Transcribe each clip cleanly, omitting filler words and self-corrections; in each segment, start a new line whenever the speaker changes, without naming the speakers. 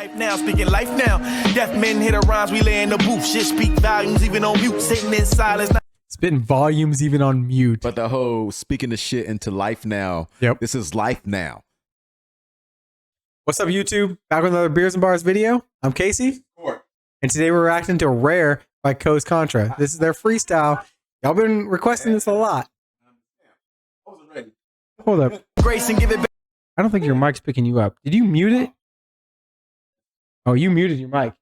Life now, speaking life now. Deaf men hit the rhymes, we lay in the booth. Shit speak volumes, even on mute, sitting in silence.
Spitting volumes even on mute.
But the whole speaking the shit into life now.
Yep.
This is life now.
What's up, YouTube? Back with another Beers and Bars video. I'm Casey. And today we're reacting to Rare by Coast Contra. This is their freestyle. Y'all been requesting this a lot. Hold up.
Grace and give it back.
I don't think your mic's picking you up. Did you mute it? Oh, you muted your mic.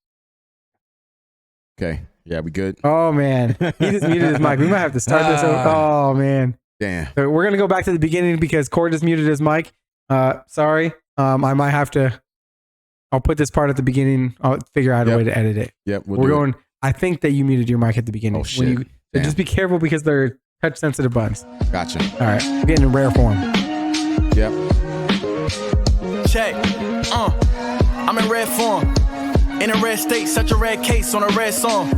Okay. Yeah, we good?
Oh, man. He just muted his mic. We might have to start this over. Oh, man.
Damn.
So we're going to go back to the beginning because Cord just muted his mic. Sorry. I might have to. I'll put this part at the beginning. I'll figure out a way to edit it.
Yep.
We're going. I think that you muted your mic at the beginning.
Oh, shit.
So just be careful because they're touch sensitive buttons.
Gotcha.
All right. We're getting in rare form.
Yep.
Check. I'm in red form. In a red state, such a red case on a red song.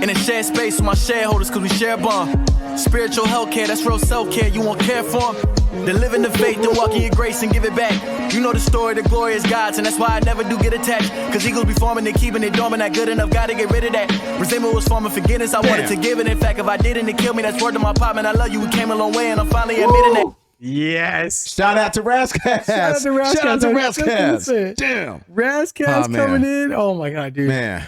In a shared space with my shareholders cause we share a bond. Spiritual healthcare, that's real self-care. You want care for them? Then live in the faith and walk in your grace and give it back. You know the story, the glory is God's, and that's why I never do get attached. Cause eagles be forming, they keeping it dormant, not good enough, gotta get rid of that. Resentment was forming forgiveness, I wanted to give it. In fact, if I didn't, it killed me. That's word to my pop, man, I love you, we came a long way, and I'm finally admitting that.
Yes.
Shout out to Razzcast.
Shout out to Razzcast.
Shout out to Razzcast. Damn.
Razzcast coming in. Oh my God, dude.
Man.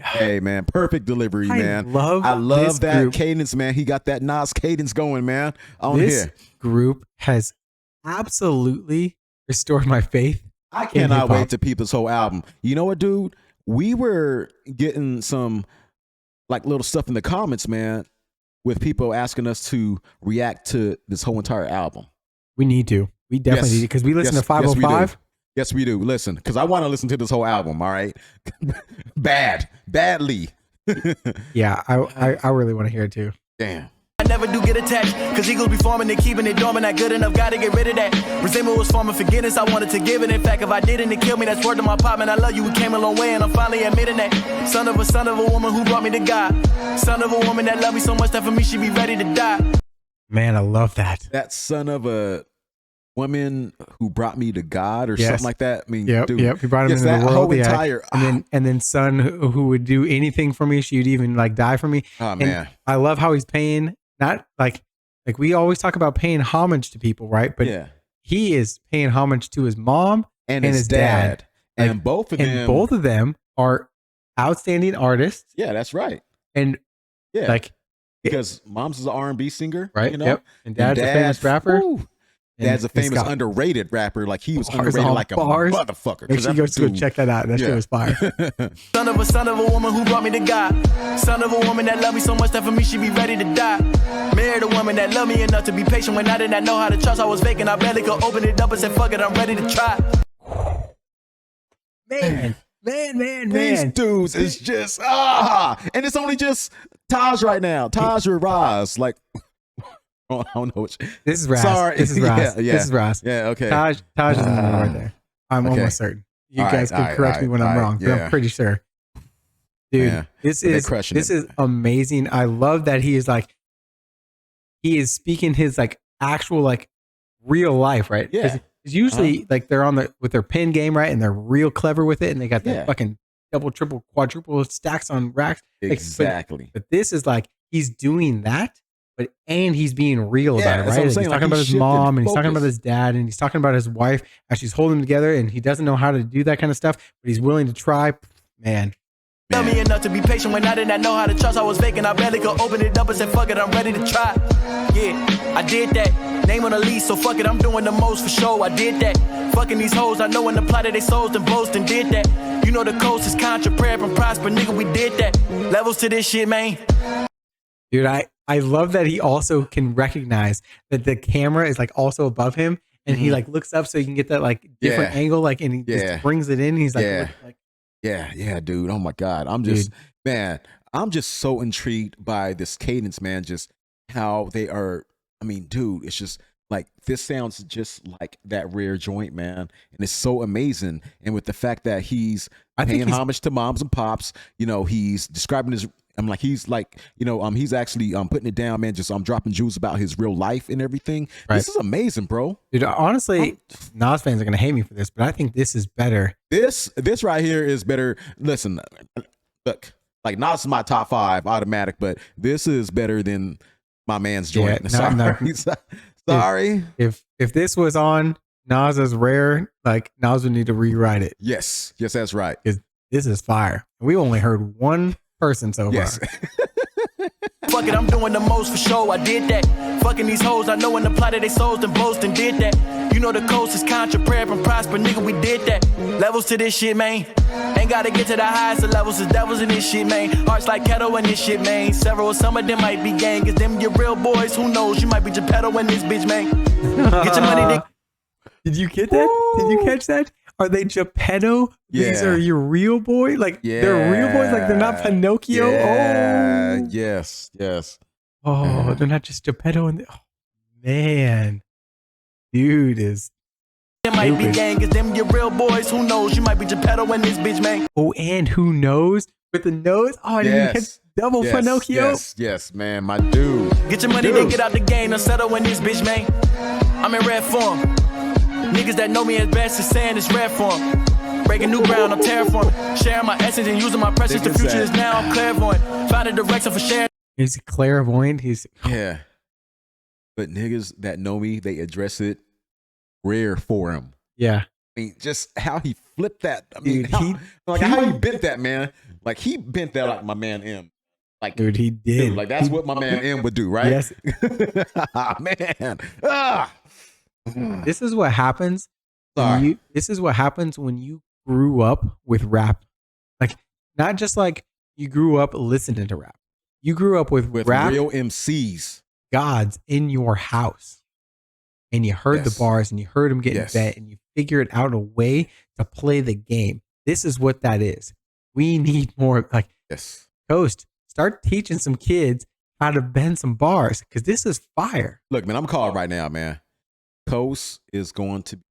Hey, man. Perfect delivery, man. I love that
group.
cadence, man. He got that NAS cadence going, man. On
this
here.
Group has absolutely restored my faith.
I cannot wait to peep this whole album. You know what, dude? We were getting some like little stuff in the comments, man, with people asking us to react to this whole entire album.
We need to. We definitely need to because we listen to 505.
Yes, we do. Listen, because I want to listen to this whole album. All right, badly.
Yeah, I really want to hear it too.
Damn.
I never do get attached, cause eagles be forming, they keeping it dormant, not good enough, gotta get rid of that. Resentment was forming forgiveness, I wanted to give it. In fact, if I didn't, it killed me. That's word to my pop, man, I love you, we came a long way, and I'm finally admitting that. Son of a woman who brought me to God. Son of a woman that loved me so much that for me she be ready to die.
Man, I love that.
That son of a woman who brought me to God or something like that. I mean, dude,
he brought him into the world.
Whole entire,
and then son who would do anything for me. She'd even like die for me.
Oh,
and
man.
I love how he's paying, not like we always talk about paying homage to people, right? But he is paying homage to his mom and his dad.
And
like,
both of
them are outstanding artists.
Yeah, that's right.
And like
because mom's is an R&B singer,
right?
You know,
and dad's a famous rapper.
Dad's a famous underrated rapper. Like he was underrated like a motherfucker.
Make sure you go check that out. That shit was fire.
Son of a woman who brought me to God. Son of a woman that loved me so much that for me she be ready to die. Married a woman that loved me enough to be patient when I did not know how to trust. I was vacant. I barely could open it up and said, fuck it, I'm ready to try.
Man.
These dudes is just and it's only just Taj right now. Taj or Raz. Like I don't know which.
This is Raz.
Sorry.
This is Raz. This is Raz.
Yeah, okay.
Taj is in the middle right there. I'm almost certain. You guys can correct me when I'm wrong, but I'm pretty sure. Dude, this is amazing. I love that he is speaking his like actual like real life, right?
Yeah.
It's usually like they're on with their pen game, right? And they're real clever with it, and they got the fucking double, triple, quadruple stacks on racks.
Exactly.
But this is like he's doing that. And he's being real about it, right? Like he's talking about his mom, and he's talking about his dad, and he's talking about his wife as she's holding them together, and he doesn't know how to do that kind of stuff, but he's willing to try. Man.
Love me enough to be patient when I did not know how to trust. I was vacant. I barely could open it up and said, fuck it, I'm ready to try. Yeah, I did that. Name on the lease, so fuck it, I'm doing the most for sure. I did that. Fucking these hoes, I know when the plot of they souls and boast and did that. You know the coast is Contra, prayer and prosper, nigga, we did that. Levels to this shit, man.
Dude, I love that he also can recognize that the camera is like also above him, and he like looks up so he can get that like different angle, like, and he just brings it in. He's like,
yeah, dude. Oh my God. I'm just, man, I'm just so intrigued by this cadence, man. Just how they are. I mean, dude, it's just like, this sounds just like that Rare joint, man. And it's so amazing. And with the fact that he's paying homage to moms and pops, you know, he's describing his I'm like, he's like, he's actually putting it down, man. Just dropping jewels about his real life and everything. Right. This is amazing, bro.
Dude, honestly, Nas fans are gonna hate me for this, but I think this is better.
This right here is better. Listen, look, like Nas is my top 5 automatic, but this is better than my man's joint.
Yeah,
sorry.
If this was on Nas's Rare, like Nas would need to rewrite it.
Yes, that's right.
Because this is fire. We only heard one person so far.
Fuck it, I'm doing the most for show. I did that. Fucking these hoes, I know in the plot of they souls and boast and did that. You know the coast is Contra RARE and prosper, nigga. We did that. Levels to this shit, man. Ain't gotta get to the highest of levels. There's devils in this shit, man. Hearts like kettle in this shit, man. Some of them might be gang, cause them your real boys. Who knows? You might be Geppetto in this bitch, man. Get your money, dick.
Did you get that? Did you catch that? Are they Geppetto?
Yeah.
These are your real boy? Like, they're real boys? Like, they're not Pinocchio?
Yeah.
Oh.
Yes.
Oh, they're not just Geppetto. Oh, man. Dude is
It might be gang, cause them your real boys. Who knows? You might be Geppetto in this bitch, man.
Oh, and who knows? With the nose? Oh, you hit double Pinocchio?
Yes, man. My dude.
Get your money, then get out the game and settle in this bitch, man. I'm in rare form. Niggas that know me as best is saying it's rare form. Breaking new ground, I'm terraforming. Sharing my essence and using my presence. The future is now, I'm clairvoyant. Find a direction for sharing.
He's clairvoyant.
Yeah. But niggas that know me, they address it rare for him.
Yeah.
I mean, just how he flipped that. I mean,
dude,
how he bent that, man. Like, he bent that like my man M. Like,
dude, he did.
Dude, like, that's what my man M would do, right?
Yes.
Man.
This is what happens. This is what happens when you grew up with rap. Like, not just like you grew up listening to rap. You grew up with rap
real MCs,
gods in your house, and you heard the bars and you heard them getting bet, and you figured out a way to play the game. This is what that is. We need more. Like, Coast, start teaching some kids how to bend some bars, because this is fire.
Look, man, I'm called right now, man. Coast is going to be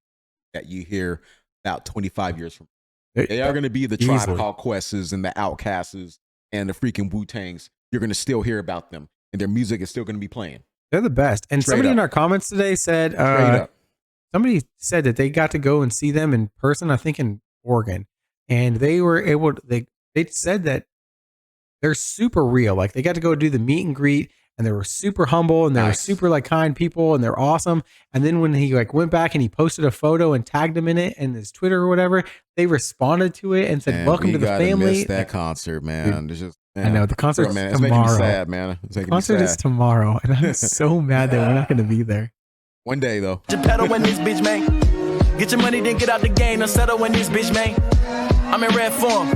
that you hear about 25 years from now. They are going to be the Tribe Called Quests and the Outcasts and the freaking Wu-Tangs. You're going to still hear about them, and their music is still going to be playing.
They're the best. And somebody in our comments today said, somebody said that they got to go and see them in person, I think in Oregon, and they were able to, they said that they're super real. Like, they got to go do the meet and greet, and they were super humble, and they were super like kind people, and they're awesome. And then when he like went back and he posted a photo and tagged them in it and his Twitter or whatever, they responded to it and said, man, welcome to the family.
Miss that concert, man.
Dude, I know the concert's tomorrow. It's making me sad, man. The concert is tomorrow, and I'm so mad that we're not going to be there.
One day, though.
Geppetto in this bitch, man. Get your money, then get out the game and settle in this bitch, man. I'm in rare form.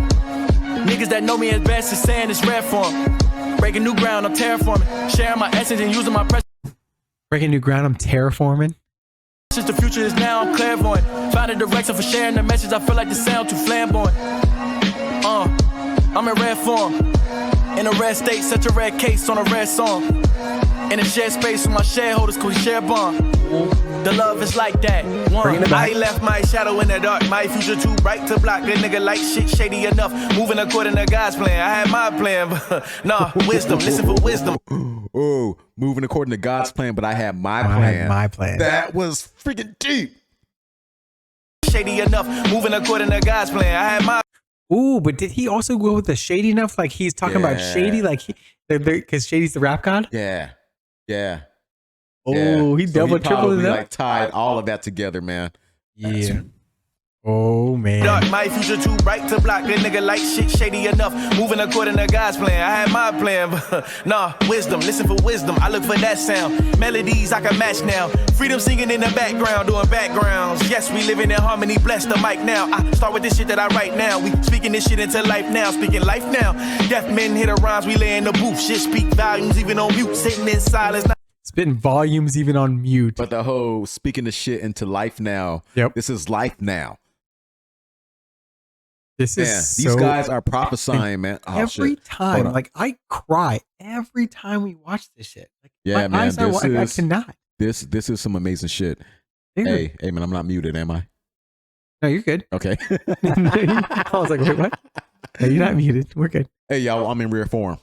Niggas that know me as best is saying it's rare form. Breaking new ground, I'm terraforming. Sharing my essence and using my presence.
Breaking new ground, I'm terraforming.
Since the future is now, I'm clairvoyant. Find a direction for sharing the message. I feel like the sound too flamboyant. I'm in rare form. In a rare state, such a rare case on a rare song. In a shared space with my shareholders, cause we share bond. The love is like that. I left my shadow in the dark. My future too bright to block. Good nigga like shit shady enough. Moving according to God's plan. I had my plan, but nah, wisdom. Listen for wisdom.
Oh, moving according to God's plan, but I had my plan.
I had my plan.
That was freaking deep.
Shady enough. Moving according to God's plan. I had my.
Ooh, but did he also go with the shady enough? Like, he's talking about shady, like because Shady's the rap god.
Yeah.
Oh, he double tripled it up.
Like tied all of that together, man.
Yeah. Oh man.
Dark, my future too bright to block. Good nigga like shit shady enough. Moving according to God's plan. I had my plan, but nah, wisdom. Listen for wisdom. I look for that sound. Melodies I can match now. Freedom singing in the background, doing backgrounds. Yes, we living in harmony. Bless the mic now. I start with this shit that I write now. We speaking this shit into life now. Speaking life now. Deaf men hit the rhymes. We lay in the booth. Shit speak volumes even on mute. Sitting in silence.
Spitting volumes even on mute.
But the whole speaking the shit into life now.
Yep.
This is life now.
This is
these guys are prophesying, man. Oh,
every time, like, I cry every time we watch this shit. Like,
yeah,
my
man.
I cannot.
This is some amazing shit. Hey, man, I'm not muted, am I?
No, you're good.
Okay.
I was like, wait, what? No, you're not muted. We're good.
Hey, y'all, I'm in rare form.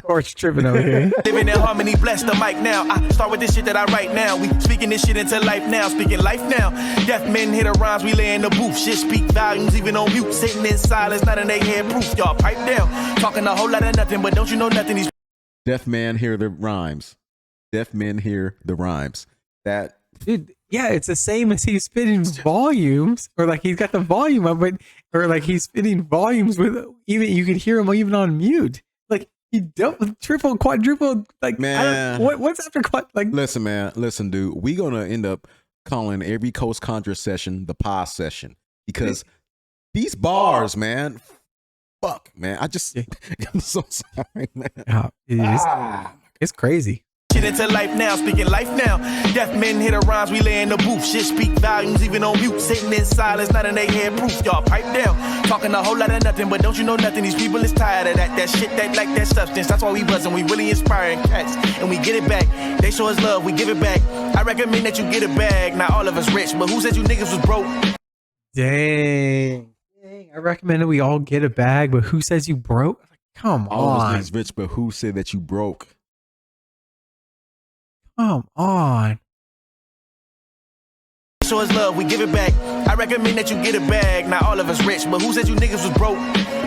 Or it's tripping over here.
Living in harmony, bless the mic now. I start with this shit that I write now. We speaking this shit into life now. Speaking life now. Deaf men hit the rhymes, we lay in the booth. Shit speak volumes, even on mute. Sitting in silence, not in their head proof. Y'all pipe down. Talking a whole lot of nothing, but don't you know nothing? These
Deaf men hear the rhymes. Deaf men hear the rhymes. That
Dude, yeah, it's the same as he's spitting volumes, or like he's got the volume up, but or like he's spitting volumes with even you can hear him even on mute. Like he double, triple, quadruple. Like
man,
what's after like?
Listen, man, listen, dude. We gonna end up calling every Coast Contra session the pause session because these bars, man. Fuck, man. I'm so sorry, man.
It's crazy.
shit into life now, speaking life now. Deaf men hit the rhymes, we lay in the booth. Shit speak volumes, even on mute. Sitting in silence, not in their head proof. Y'all pipe down, talking a whole lot of nothing, but don't you know nothing? These people is tired of that shit, that like that substance. That's why we buzzing, we really inspiring cats, and we get it back. They show us love, we give it back. I recommend that you get a bag. Not all of us rich, but who said you niggas was broke?
Dang. I recommended we all get a bag, but who says you broke? Come
all
on.
of us niggas rich, but who said that you broke?
Come on.
Show us love, we give it back. I recommend that you get a bag. Not all of us rich, but who said you niggas was broke?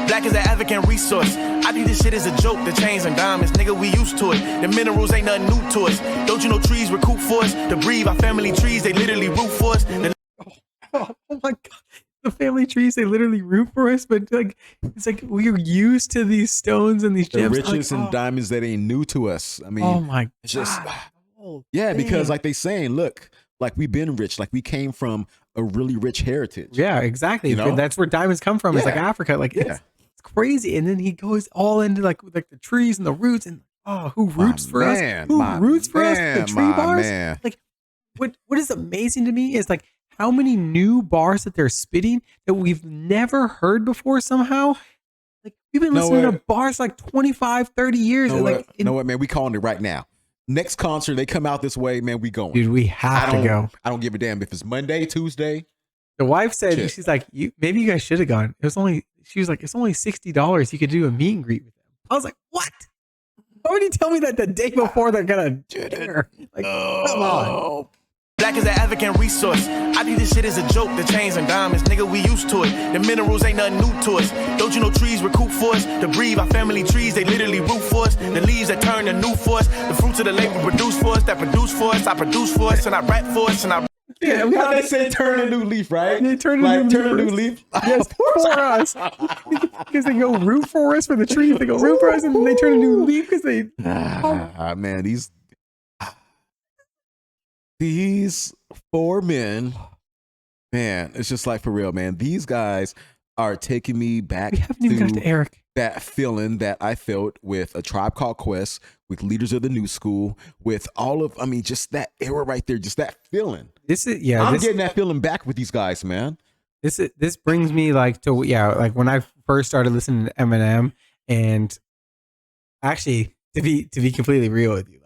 Black is an African resource. I think this shit is a joke. The chains and diamonds, nigga, we used to it. The minerals ain't nothing new to us. Don't you know trees recoup for us? To breathe, our family trees, they literally root for us.
Oh my God. The family trees, they literally root for us, but like it's like we're used to these stones and these gems.
The riches and diamonds that ain't new to us. I mean,
oh my God.
it's just yeah, because like they saying, look, like we've been rich, like we came from a really rich heritage.
Yeah, exactly.
You know?
That's where diamonds come from. It's like Africa. Like it's crazy. And then he goes all into like the trees and the roots and who roots for us? Who roots for us? The tree bars?
Man.
Like what is amazing to me is like how many new bars that they're spitting that we've never heard before somehow. Like we've been listening to bars like 25, 30 years.
You know what, man? We calling it right now. Next concert, they come out this way, man, we going.
Dude, we have to go.
I don't give a damn if it's Monday, Tuesday.
The wife said, she's like, maybe you guys should have gone. She was like, it's only $60. You could do a meet and greet with them. I was like, what? Why would you tell me that the day before they're gonna dinner? Like, come on.
Black is an African resource. I think this shit is a joke. The chains and diamonds, nigga, we used to it. The minerals ain't nothing new to us. Don't you know trees recoup for us? To breathe, our family trees, they literally root for us. The leaves that turn to new for us. The fruits of the labor produce for us, that produce for us. I produce for us, and I rap for us, and I...
Yeah, we how they say turn a new leaf, right?
They turn a new leaf. Yes, for us. Because they go root for us for the trees. They go root for us, and then they turn a new leaf because they...
man, these four men, man, it's just like for real, man. These guys are taking me back
to Eric.
That feeling that I felt with A Tribe Called Quest, with Leaders of the New School, with all of, just that era right there, just that feeling. I'm getting that feeling back with these guys, man.
This brings me like to like when I first started listening to Eminem, and actually to be completely real with you,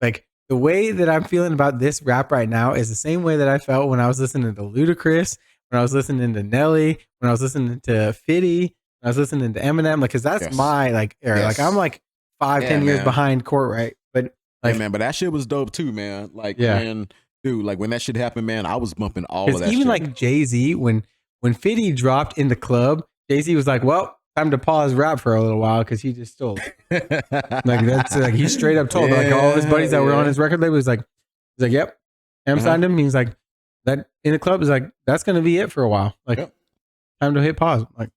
like the way that I'm feeling about this rap right now is the same way that I felt when I was listening to Ludacris, when I was listening to Nelly, when I was listening to Fitty, when I was listening to Eminem, like, cause that's my like era. Like I'm like 5-10 years behind Court, right? But like,
man, but that shit was dope too, man. Like, man, dude, like when that shit happened, man, I was bumping all of that
even
shit.
Like Jay-Z, when Fitty dropped in the club, Jay-Z was like, well, time to pause rap for a little while because he just stole it. Like that's like he straight up told like all his buddies that were on his record label was like, yep, M signed him. He's like, that in the club is like, that's gonna be it for a while. Like time to hit pause. Like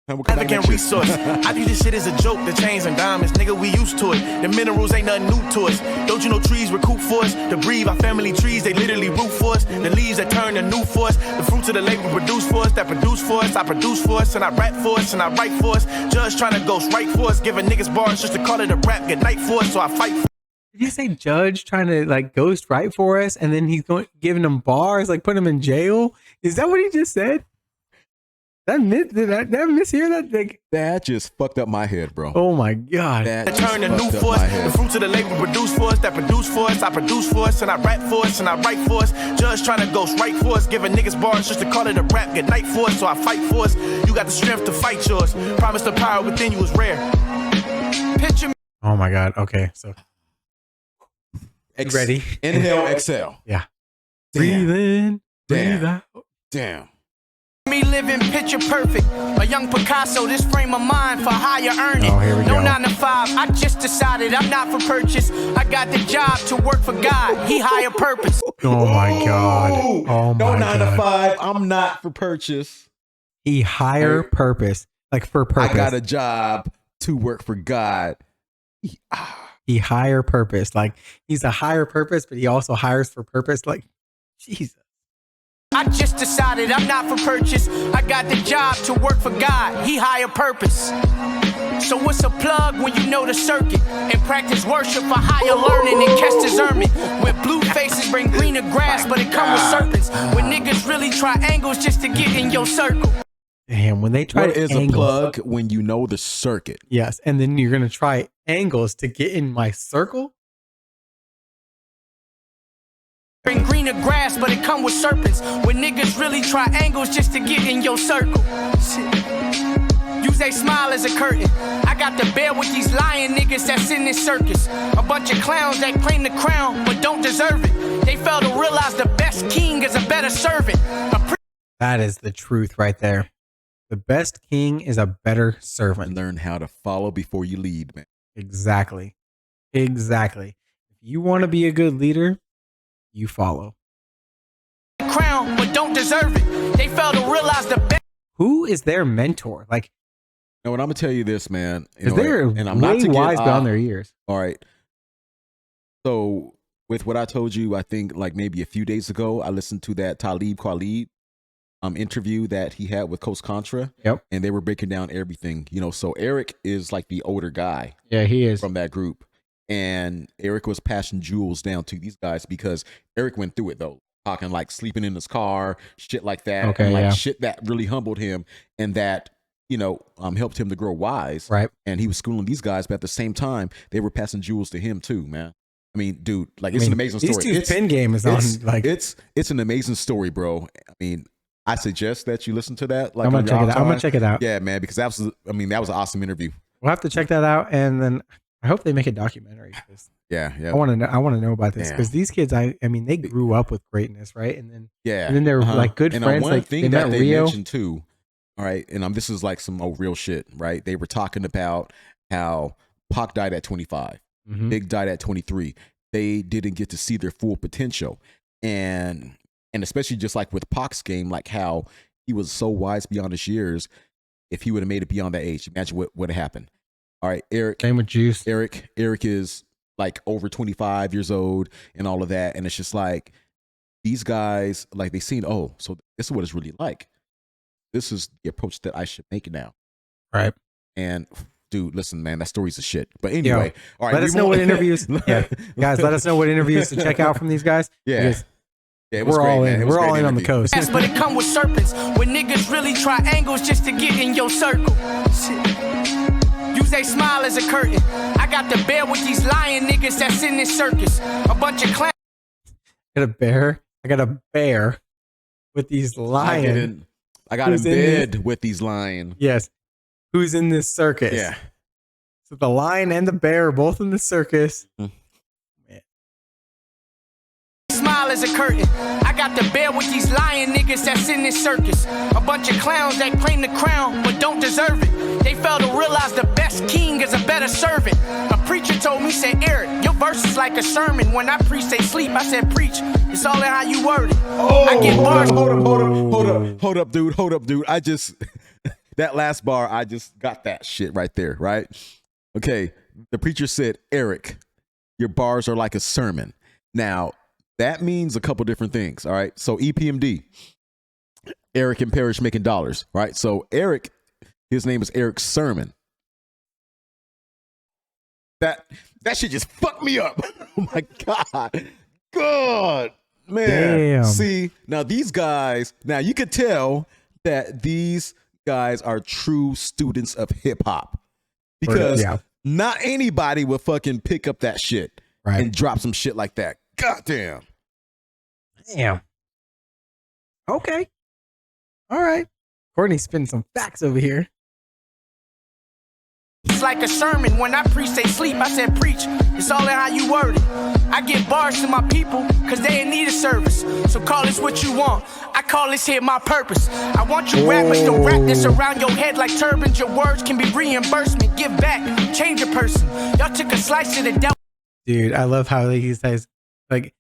African resource. I think this shit is a joke. The chains and diamonds, nigga, we used to it. The minerals ain't nothing new to us. Don't you know trees recoup for us? To breathe, our family trees, they literally root for us. The leaves that turn to new for us. The fruits of the labor produce for us, that produce for us. I produce for us, and I rap for us, and I write for us. Judge trying to ghost write for us, giving niggas bars just to call it a rap. Good night for us, so I fight for.
Did you say Judge trying to like ghost write for us, and then he's giving them bars, like putting them in jail? Is that what he just said? Did I mishear that? Like,
that just fucked up my head, bro.
oh my God.
That just
Turn the new
fucked up
force,
my
the
head.
fruits of the labor produce for us, that produce for us, I produce for us, and I rap for us, and I write for us. Judge trying to ghost right for us, giving niggas bars just to call it a rap, good night for us, so I fight for us. You got the strength to fight yours. Promise the power within you is rare. Picture me.
Oh my God. Okay. So ready?
Inhale, exhale.
Yeah.
Damn.
Breathe in, breathe
Damn.
out.
Damn.
Me living picture perfect, a young Picasso, this frame of mind for higher earning.
Oh, here we
no
go.
9 to 5, I just decided I'm not for purchase. I got the job to work for God, he higher purpose.
Oh my God. Oh
No
my
9 to
God.
5. I'm not for purchase.
He higher purpose, like for purpose.
I got a job to work for God.
He higher purpose, like he's a higher purpose, but he also hires for purpose. Like, Jesus.
I just decided I'm not for purchase. I got the job to work for God, he higher purpose. So what's a plug when you know the circuit and practice worship for higher learning and catch discernment? When blue faces bring greener grass, but it come with serpents. When niggas really try angles just to get in your circle.
Damn, when they try
What
to
is a
angle,
plug when you know the circuit?
yes, and then you're gonna try angles to get in my circle.
Bring greener grass, but it come with serpents. When niggas really try angles just to get in your circle. Use they smile as a curtain. I got to bear with these lying niggas that's in this circus. A bunch of clowns that claim the crown but don't deserve it. They fail to realize the best king is a better servant.
That is the truth right there. The best king is a better servant.
Learn how to follow before you lead, man.
Exactly. Exactly. If you want to be a good leader, you follow.
Crown but don't deserve it. They fail to realize the best.
Who is their mentor? Like,
No, and I'm gonna tell you this, man. You
because
know,
they're
and I'm
way
not to
wise
get,
beyond their years.
All right. So with what I told you, I think like maybe a few days ago, I listened to that Talib Kweli interview that he had with Coast Contra.
Yep.
And they were breaking down everything, you know. So Eric is like the older guy
Yeah, he is.
from that group. And Eric was passing jewels down to these guys because Eric went through it though, talking like sleeping in his car, shit like that.
Okay,
and like
yeah.
shit that really humbled him and that, you know, helped him to grow wise.
Right.
And he was schooling these guys, but at the same time, they were passing jewels to him too, man. I mean, dude, like it's an amazing story.
These dude's pin game is on. Like,
It's an amazing story, bro. I mean, I suggest that you listen to that. Like,
I'm gonna
on
check
your
it out. I'm gonna
time.
check it out.
Yeah, man, because that was an awesome interview.
We'll have to check that out, and then I hope they make a documentary. 'Cause
Yeah, yeah,
I want to know. I want to know about this
Yeah.
because these kids, I mean, they grew up with greatness, right? And then
yeah.
and then they're like good
and
friends.
one
Like
thing
they
that
met
they
Rio.
mentioned too, all right, and this is like some real shit, right? They were talking about how Pac died at 25,
Mhm.
Big died at 23. They didn't get to see their full potential, and especially just like with Pac's game, like how he was so wise beyond his years. If he would have made it beyond that age, imagine what would have happened. All right, Eric.
Same with Juice.
Eric is like over 25 years old and all of that. And it's just like these guys, like they seen, oh, so this is what it's really like. This is the approach that I should make now.
Right.
And dude, listen, man, that story's a shit. But anyway, all right.
Let us know what interviews. Yeah, guys, let us know what interviews to check out from these guys.
Yeah.
because
Yeah, it was
we're
great,
all
man.
in.
It was
We're
a
all
great
in on the
interview.
coast.
But it come with serpents. When niggas really try angles just to get in your circle. Use they smile as a curtain. I got to bear with these lying niggas that's in this circus. A bunch of clowns.
I got a bear with these lions.
I got in
Who's in
bed with these lions.
Yes. Who's in this circus?
Yeah.
So the lion and the bear are both in the circus.
Smile as a curtain. I got to bear with these lying niggas that's in this circus. A bunch of clowns that claim the crown but don't deserve it. They fail to realize the best king is a better servant. A preacher told me, said, Eric, your verse is like a sermon. When I preach, they sleep. I said, preach. It's all in how you word it. I get bars.
Hold up, dude. I just that last bar, I just got that shit right there, right? Okay. The preacher said, Eric, your bars are like a sermon. Now, that means a couple different things. All right. So EPMD, Eric and Parrish making dollars. Right. So Eric, his name is Eric Sermon. That shit just fucked me up. Oh my God, man.
Damn.
See, now these guys, now you could tell that these guys are true students of hip hop, because not anybody would fucking pick up that shit and drop some shit like that. Goddamn.
Damn. Okay. All right. Courtney's spinning some facts over here.
It's like a sermon. When I preach, they sleep. I said preach. It's all in how you word it. I get bars to my people because they in need of service. So call this what you want. I call this here my purpose. I want you rappers to wrap this around your head like turbans. Your words can be reimbursement. Give back. Change a person. Y'all took a slice of the devil.
Dude, I love how he says, like,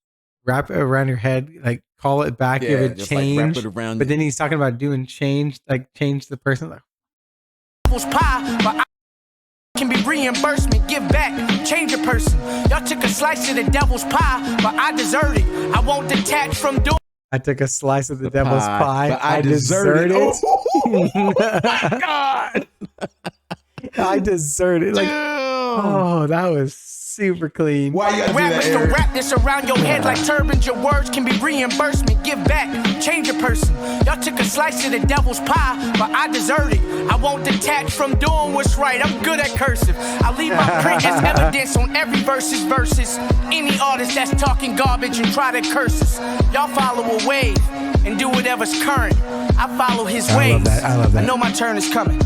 wrap it around your head, like, call it back, give it change. Like, wrap it around. But then he's talking about doing change, like, change the person. Like,
devil's pie, but I can be reimbursement. Give back, change a person. Y'all took a slice of the devil's pie, but I deserve it. I won't detach from doing.
I took a slice of the devil's pie, but I deserved it. Oh my God. I deserted it. Like, oh, that was super clean.
Why you rappers to wrap this around your head like turbans. Your words can be reimbursement. Give back, change a person. Y'all took a slice of the devil's pie, but I deserve it. I won't detach from doing what's right. I'm good at cursive. I leave my print as evidence on every verses. Any artist that's talking garbage and try to curse us, y'all follow a wave and do whatever's current. I follow his ways.
I love that.
I know my turn is coming.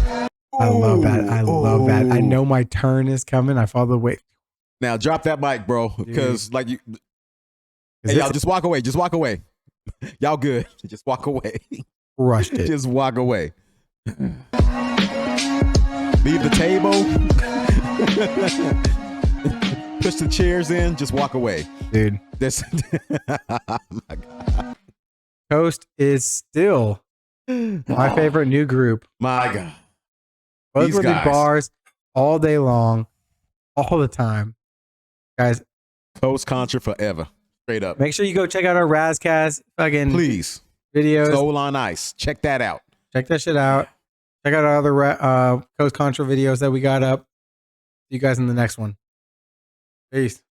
I love that. I love that. I know my turn is coming. I follow the wave.
Now drop that mic, bro, because like you, hey, y'all just walk away. Just walk away. Y'all good? Just walk away.
Rushed it.
Just walk away. Leave the table. Push the chairs in. Just walk away,
dude.
This.
Oh my God. Coast is still my favorite new group.
My God.
Both will do bars all day long, all the time. Guys,
Coast Contra forever. Straight up.
Make sure you go check out our Razcast fucking
please
videos.
Soul on Ice. Check that out.
Check that shit out. Check out our other Coast Contra videos that we got up. See you guys in the next one. Peace.